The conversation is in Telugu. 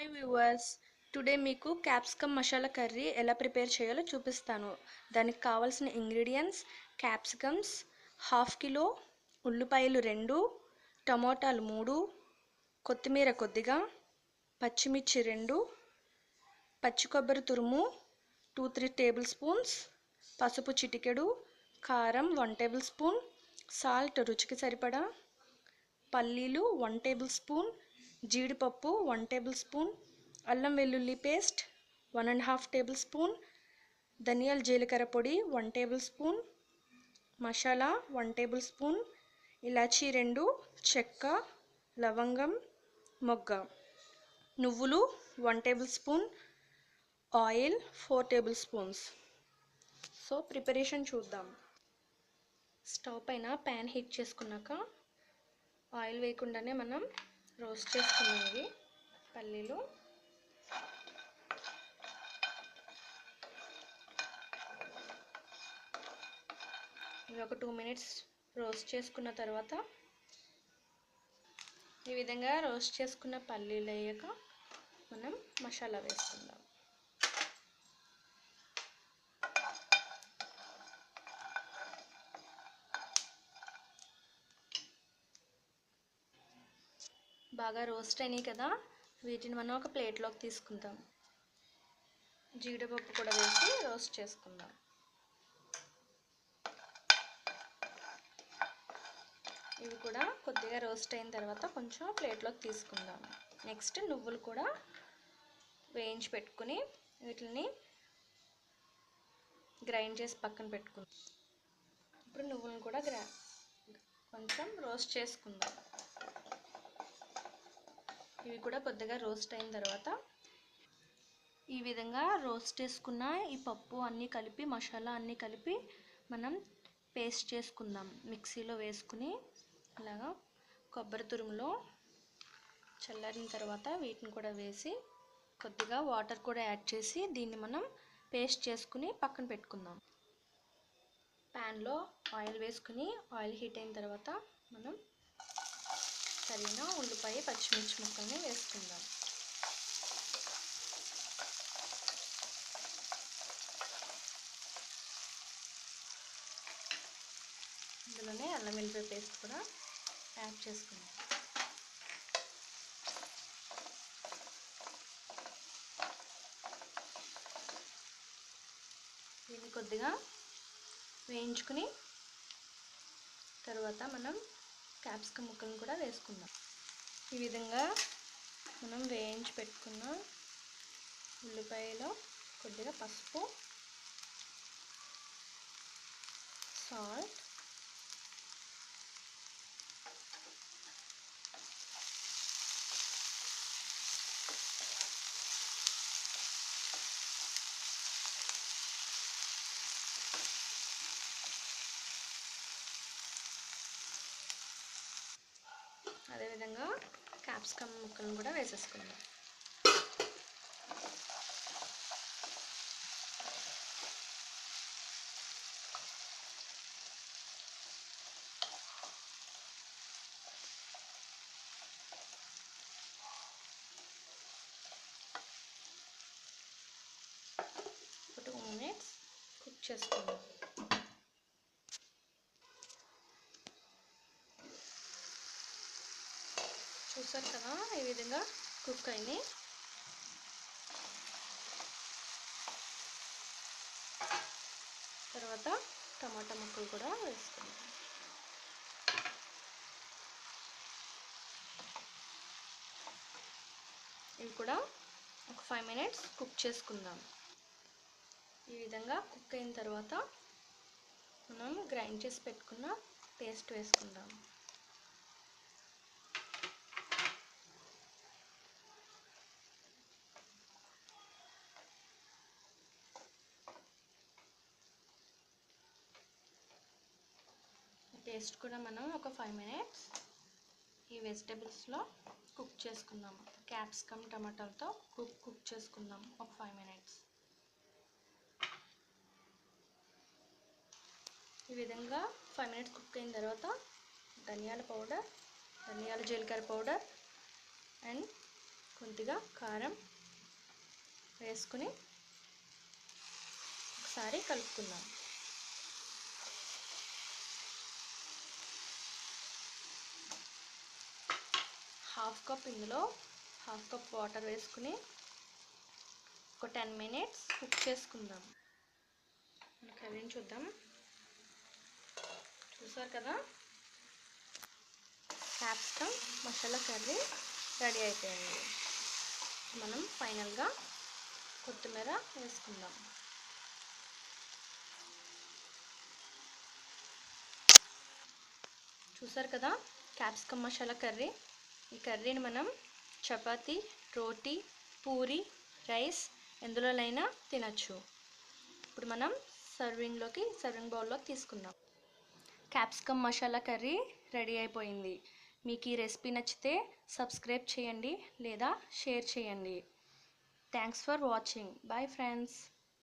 హాయ్ వ్యూవర్స్, టుడే మీకు క్యాప్సికమ్ మసాలా కర్రీ ఎలా ప్రిపేర్ చేయాలో చూపిస్తాను. దానికి కావాల్సిన ఇంగ్రీడియంట్స్: క్యాప్సికమ్స్ హాఫ్ కిలో, ఉల్లిపాయలు 2, టమోటాలు 3, కొత్తిమీర కొద్దిగా, పచ్చిమిర్చి 2, పచ్చి కొబ్బరి తురుము 2-3 టేబుల్ స్పూన్స్, పసుపు చిటికెడు, కారం 1 టేబుల్ స్పూన్, సాల్ట్ రుచికి సరిపడా, పల్లీలు 1 టేబుల్ స్పూన్, జీడిపప్పు 1 టేబుల్ స్పూన్, అల్లం వెల్లుల్లి పేస్ట్ 1.5 టేబుల్ స్పూన్, ధనియాల జీలకర్ర పొడి 1 tablespoon, masala 1 tablespoon, ఇలాచీ 2, చెక్క, లవంగం, మొగ్గ, నువ్వులు 1 tablespoon, oil 4 tablespoons. So preparation చూద్దాం. స్టవ్ పైన ప్యాన్ హీట్ చేసుకున్నాక ఆయిల్ వేయకుండానే మనం రోస్ట్ చేసుకునేవి పల్లీలు ఇవి ఒక 2 మినిట్స్ రోస్ట్ చేసుకున్న తర్వాత ఈ విధంగా రోస్ట్ చేసుకున్న పల్లీలు అయ్యాక మనం మసాలా వేసుకుందాం. బాగా రోస్ట్ అయినాయి కదా, వీటిని మనం ఒక ప్లేట్లోకి తీసుకుందాం. జీడిపప్పు కూడా వేసి రోస్ట్ చేసుకుందాం. ఇవి కూడా కొద్దిగా రోస్ట్ అయిన తర్వాత కొంచెం ప్లేట్లోకి తీసుకుందాం. నెక్స్ట్ నువ్వులు కూడా వేయించి పెట్టుకుని వీటిని గ్రైండ్ చేసి పక్కన పెట్టుకుందాం. ఇప్పుడు నువ్వులను కూడా కొంచెం రోస్ట్ చేసుకుందాం. ఇవి కూడా కొద్దిగా రోస్ట్ అయిన తర్వాత ఈ విధంగా రోస్ట్ చేసుకున్న ఈ పప్పు అన్నీ కలిపి మసాలా అన్నీ కలిపి మనం పేస్ట్ చేసుకుందాం. మిక్సీలో వేసుకుని ఇలాగా కొబ్బరి తురుములో చల్లారిన తర్వాత వీటిని కూడా వేసి కొద్దిగా వాటర్ కూడా యాడ్ చేసి దీన్ని మనం పేస్ట్ చేసుకుని పక్కన పెట్టుకుందాం. ప్యాన్లో ఆయిల్ వేసుకుని ఆయిల్ హీట్ అయిన తర్వాత మనం తరిగిన ఉల్లిపాయ పచ్చిమిర్చి ముక్కల్ని వేసుకుందాం. ఇందులోనే అల్లం వెల్లుల్లి పేస్ట్ కూడా యాడ్ చేసుకుందాం. దీన్ని కొద్దిగా వేయించుకుని తర్వాత మనం క్యాప్సికమ్ ముక్కలను కూడా వేసుకుందాం. ఈ విధంగా మనం వేయించి పెట్టుకున్న ఉల్లిపాయలో కొద్దిగా పసుపు, సాల్ట్, అదేవిధంగా క్యాప్సికమ్ ముక్కలను కూడా వేసేసుకుందాం. ఒక 2 మినిట్స్ కుక్ చేసుకుందాం. చూసారు కదా, ఈ విధంగా కుక్ అయింది. తర్వాత టమాటా ముక్కలు కూడా వేసుకుందాం. ఇవి కూడా ఒక 5 మినిట్స్ కుక్ చేసుకుందాం. ఈ విధంగా కుక్ అయిన తర్వాత మనం గ్రైండ్ చేసి పెట్టుకున్న పేస్ట్ వేసుకుందాం. పేస్ట్ కూడా మనం ఒక 5 మినిట్స్ ఈ వెజిటేబుల్స్లో కుక్ చేసుకుందాం. క్యాప్సికమ్ టమాటాలతో కుక్ చేసుకుందాం ఒక 5 మినిట్స్. ఈ విధంగా 5 మినిట్స్ కుక్ అయిన తర్వాత ధనియాల జీలకర్ర పౌడర్ అండ్ కొద్దిగా కారం వేసుకుని ఒకసారి కలుపుకుందాం. ఇందులో హాఫ్ కప్ వాటర్ వేసుకుని ఒక 10 మినిట్స్ కుక్ చేసుకుందాం. మన కర్రీని చూద్దాం. చూసారు కదా, క్యాప్సికమ్ మసాలా కర్రీ రెడీ అయిపోయింది. మనం ఫైనల్గా కొత్తిమీర వేసుకుందాం. చూసారు కదా, క్యాప్సికమ్ మసాలా కర్రీ. ఈ కర్రీని మనం చపాతీ, రోటీ, పూరి, రైస్ ఎందులోనైనా తినచ్చు. ఇప్పుడు మనం సర్వింగ్ బౌల్లోకి తీసుకుందాం. క్యాప్సికమ్ మసాలా కర్రీ రెడీ అయిపోయింది. మీకు ఈ రెసిపీ నచ్చితే సబ్స్క్రైబ్ చేయండి లేదా షేర్ చేయండి. Thanks for watching. Bye friends.